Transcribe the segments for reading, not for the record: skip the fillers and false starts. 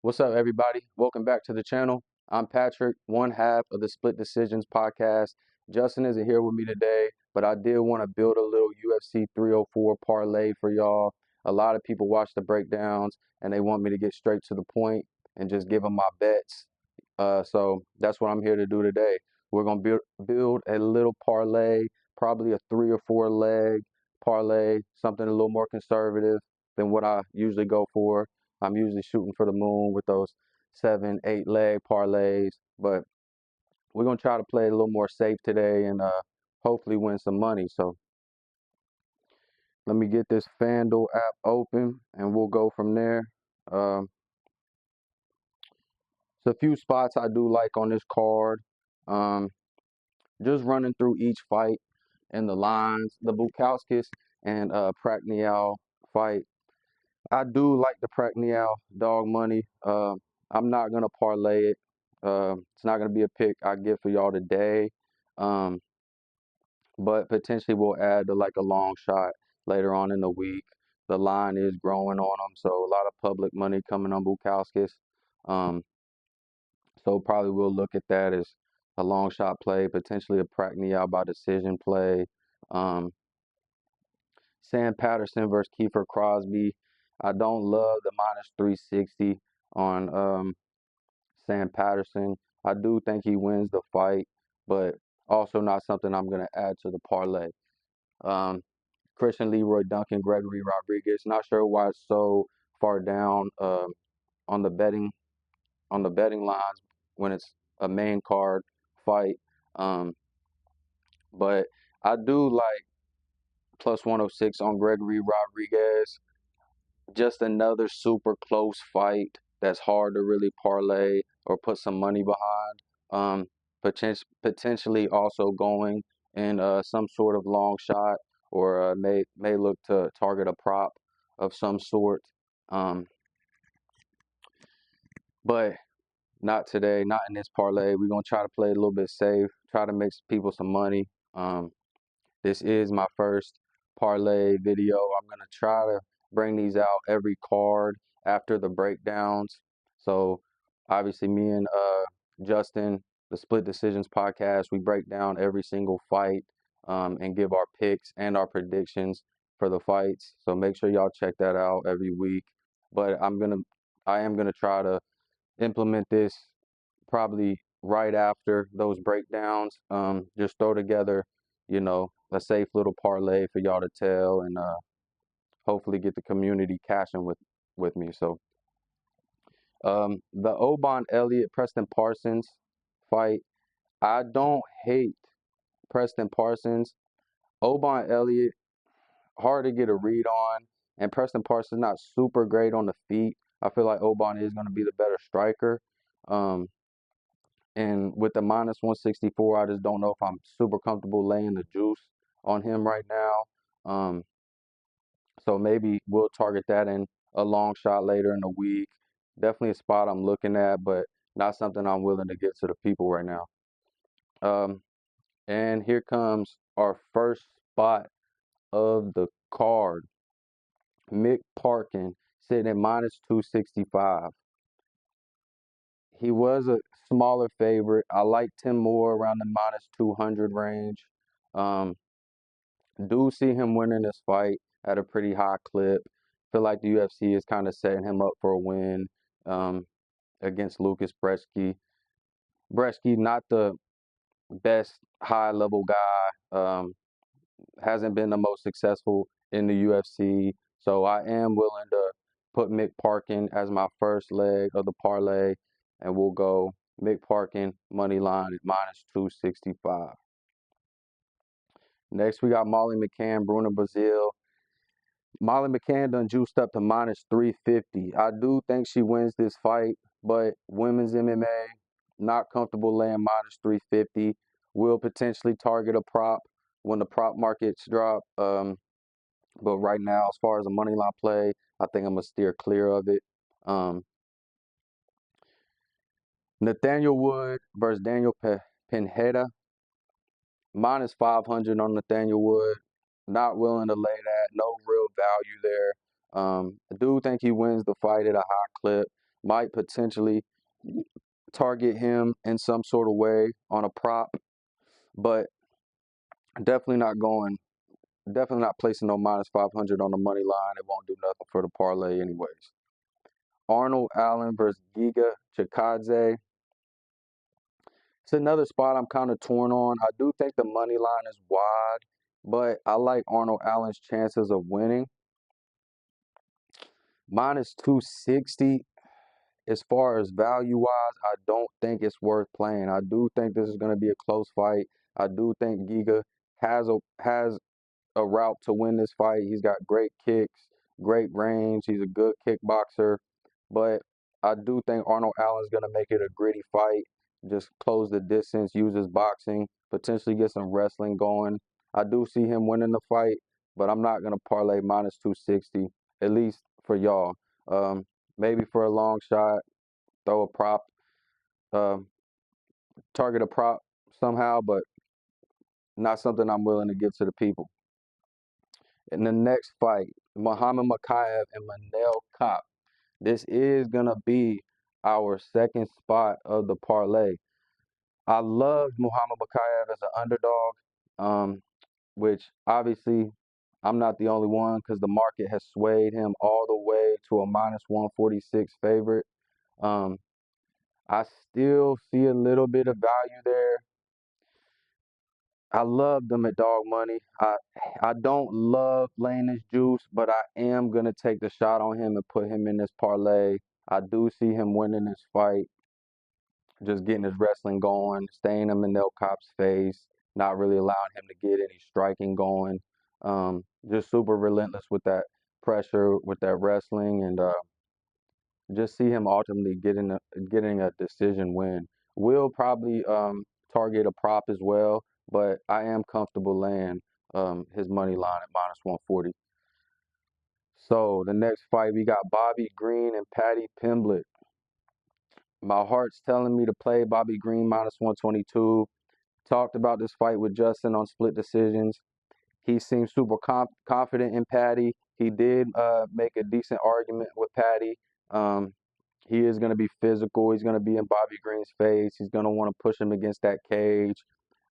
What's up, everybody? Welcome back to the channel. I'm Patrick, one half of the Split Decisions podcast. Justin isn't here with me today, but I did want to build a little UFC 304 parlay for y'all. A lot of people watch the breakdowns and they want me to get straight to the point and just give them my bets. So that's what I'm here to do today. We're gonna build a little parlay, probably a 3 or 4 leg parlay, something a little more conservative than what I usually go for. I'm usually shooting for the moon with those 7, 8 leg parlays, but we're gonna try to play a little more safe today and hopefully win some money. So let me get this FanDuel app open and we'll go from there. Um, so a few spots I do like on this card. Um, just running through each fight and the lines, the Bukowskis and Pragnell fight. I do like the Pragnell dog money. I'm not gonna parlay it. It's not gonna be a pick I give for y'all today. Um, but potentially we'll add to like a long shot later on in the week. The line is growing on them, so a lot of public money coming on Bukowskis. Um, so probably we'll look at that as a long shot play, potentially a Pragnell by decision play. Um, Sam Patterson versus Kiefer Crosby. I don't love the minus 360 on Sam Patterson. I do think he wins the fight, but also not something I'm going to add to the parlay. Um, Christian Leroy Duncan, Gregory Rodriguez. Not sure why it's so far down on the betting lines when it's a main card fight. Um, but I do like plus 106 on Gregory Rodriguez. Just another super close fight that's hard to really parlay or put some money behind. Potentially also going in some sort of long shot or may look to target a prop of some sort. Um, but not today, not in this parlay. We're gonna try to play a little bit safe, try to make people some money. This is my first parlay video. I'm going to try to bring these out every card after the breakdowns. So obviously me and Justin, the Split Decisions podcast, we break down every single fight and give our picks and our predictions for the fights. So make sure y'all check that out every week. But I am gonna try to implement this probably right after those breakdowns. Just throw together, a safe little parlay for y'all to tell and hopefully get the community cashing with me. So the Obon Elliott Preston Parsons fight, I don't hate Preston Parsons. Obon Elliott, hard to get a read on, and Preston Parsons not super great on the feet. I feel like Obon is going to be the better striker. Um, And with the minus 164, I just don't know if I'm super comfortable laying the juice on him right now. So maybe we'll target that in a long shot later in the week. Definitely a spot I'm looking at, but not something I'm willing to give to the people right now. Um, and here comes our first spot of the card. Mick Parkin sitting at minus 265. He was a smaller favorite. I liked him more around the minus 200 range. Um, do see him winning this fight at a pretty high clip. Feel like the UFC is kind of setting him up for a win against Lucas Brzeski. Brzeski, not the best high level guy. Hasn't been the most successful in the UFC. So I am willing to put Mick Parkin as my first leg of the parlay, and we'll go Mick Parkin money line at minus 265. Next, we got Molly McCann, Bruno Brazil. Molly McCann done juiced up to minus 350. I do think she wins this fight, but women's MMA, not comfortable laying minus 350. Will potentially target a prop when the prop markets drop. But right now, as far as a money line play, I think I'm going to steer clear of it. Nathaniel Wood versus Daniel Pineda. Minus 500 on Nathaniel Wood. Not willing to lay that. No real value there. I do think he wins the fight at a high clip. might potentially target him in some sort of way on a prop, but definitely not going, definitely not placing no minus 500 on the money line. It won't do nothing for the parlay anyways. Arnold Allen versus Giga Chikadze. It's another spot I'm kind of torn on. I do think the money line is wide, but I like Arnold Allen's chances of winning. Minus 260, as far as value wise, I don't think it's worth playing. I do think this is going to be a close fight. I do think Giga has a route to win this fight. He's got great kicks, great range. He's a good kickboxer. But I do think Arnold Allen's going to make it a gritty fight. Just close the distance, use his boxing, potentially get some wrestling going. I do see him winning the fight, but I'm not going to parlay minus 260, at least for y'all. Maybe for a long shot, throw a prop, um, target a prop somehow, but not something I'm willing to give to the people. In the next fight, Muhammad Mokaev and Manel Kape. This is going to be our second spot of the parlay. I love Muhammad Mokaev as an underdog, which obviously I'm not the only one because the market has swayed him all the way to a minus 146 favorite. Um, I still see a little bit of value there. I love them at dog money. I don't love laying this juice, but I am gonna take the shot on him and put him in this parlay. I do see him winning this fight, just getting his wrestling going, staying in Manel Kape's face, not really allowing him to get any striking going. Just super relentless with that pressure, with that wrestling, and just see him ultimately getting a decision win. Will probably target a prop as well, but I am comfortable laying his money line at minus 140. So the next fight we got Bobby Green and Paddy Pimblett. My heart's telling me to play Bobby Green minus 122. Talked about this fight with Justin on split decisions. He seems super confident in Paddy. He did make a decent argument with Paddy. Um, he is going to be physical. He's going to be in Bobby Green's face. He's going to want to push him against that cage.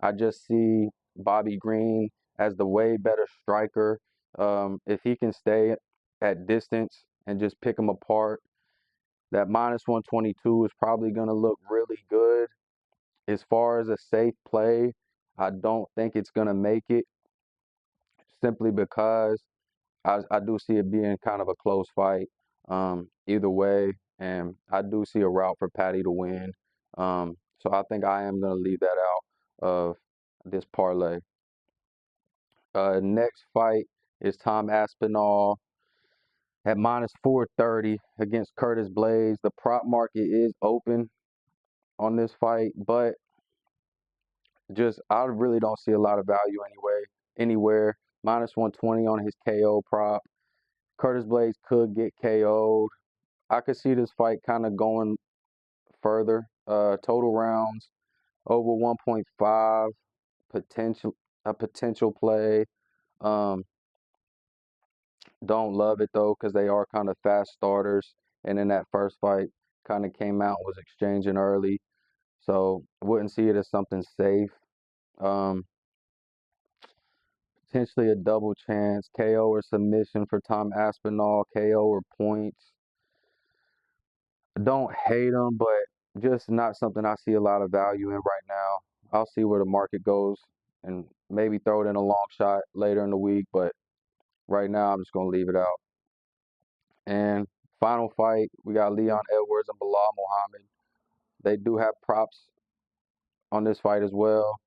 I just see Bobby Green as the way better striker. If he can stay at distance and just pick him apart, that minus 122 is probably going to look really good. As far as a safe play, I don't think it's going to make it simply because I do see it being kind of a close fight either way, and I do see a route for Paddy to win. So I think I am going to leave that out of this parlay. Next fight is Tom Aspinall at minus 430 against Curtis Blaydes. The prop market is open on this fight, but I really don't see a lot of value anywhere. Minus 120 on his KO prop. Curtis Blaydes could get KO'd. I could see this fight kind of going further. Total rounds over 1.5, potential play. Um, don't love it though because they are kind of fast starters, and in that first fight, kind of came out was exchanging early, so wouldn't see it as something safe. Um, Potentially a double chance, KO or submission for Tom Aspinall, KO or points. Don't hate him, but just not something I see a lot of value in right now. I'll see where the market goes and maybe throw it in a long shot later in the week, but right now I'm just going to leave it out. And final fight, we got Leon Edwards and Bilal Muhammad. They do have props on this fight as well.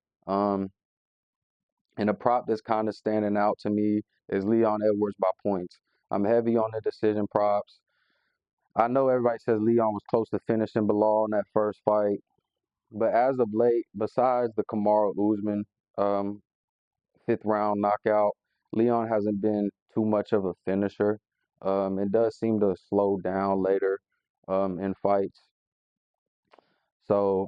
And a prop that's kind of standing out to me is Leon Edwards by points. I'm heavy on the decision props. I know everybody says Leon was close to finishing Bilal in that first fight, but as of late, besides the Kamaru Usman fifth round knockout, Leon hasn't been too much of a finisher. It does seem to slow down later in fights. So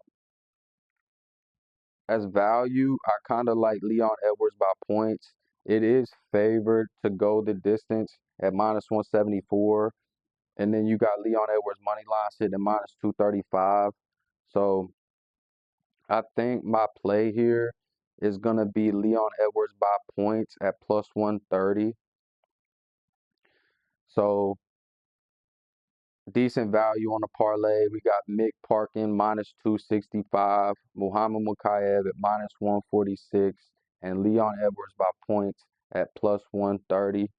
as value, I kind of like Leon Edwards by points. It is favored to go the distance at minus 174. And then you got Leon Edwards money line sitting at -235. So I think my play here is gonna be Leon Edwards by points at +130. So decent value on the parlay. We got Mick Parkin -265, Muhammad Mukayev at -146, and Leon Edwards by points at +130.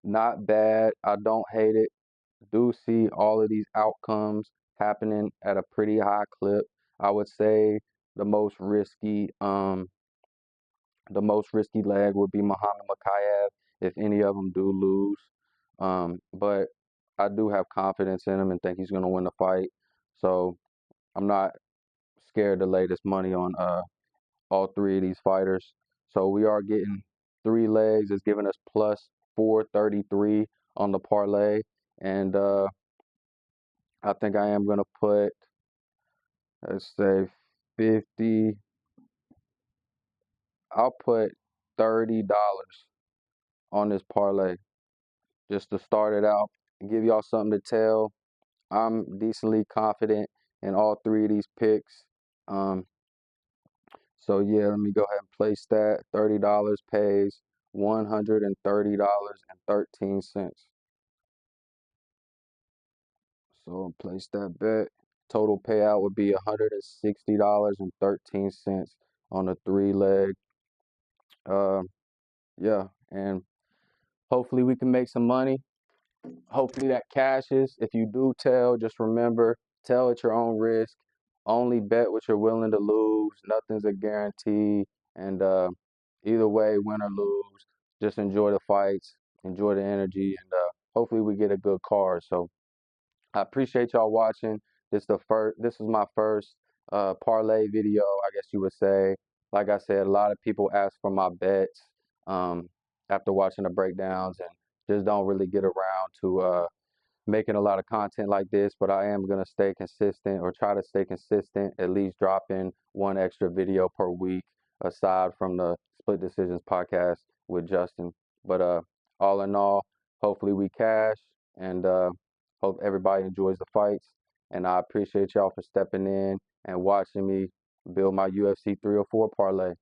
Not bad. I don't hate it. Do see all of these outcomes happening at a pretty high clip. I would say the most risky, leg would be Muhammad Mukayev if any of them do lose. But I do have confidence in him and think he's going to win the fight. So I'm not scared to lay this money on all three of these fighters. So we are getting 3 legs. It's giving us +433 on the parlay. And I think I am going to put, let's say, 50. I'll put $30 on this parlay just to start it out and give y'all something to tell. I'm decently confident in all three of these picks. So yeah, let me go ahead and place that. $30 pays $130.13. So I'll place that bet. Total payout would be $160.13 on a 3-leg. Yeah, and hopefully we can make some money. Hopefully that cashes. If you do tell, just remember, tell at your own risk. Only bet what you're willing to lose. Nothing's a guarantee. And either way, win or lose, just enjoy the fights, enjoy the energy, and hopefully we get a good card. So I appreciate y'all watching. This is my first parlay video, I guess you would say. Like I said, a lot of people ask for my bets um, after watching the breakdowns and just don't really get around to making a lot of content like this, but I am going to stay consistent or try to stay consistent, at least dropping one extra video per week aside from the Split Decisions podcast with Justin. But all in all, hopefully we cash and hope everybody enjoys the fights. And I appreciate y'all for stepping in and watching me build my UFC 304 parlay.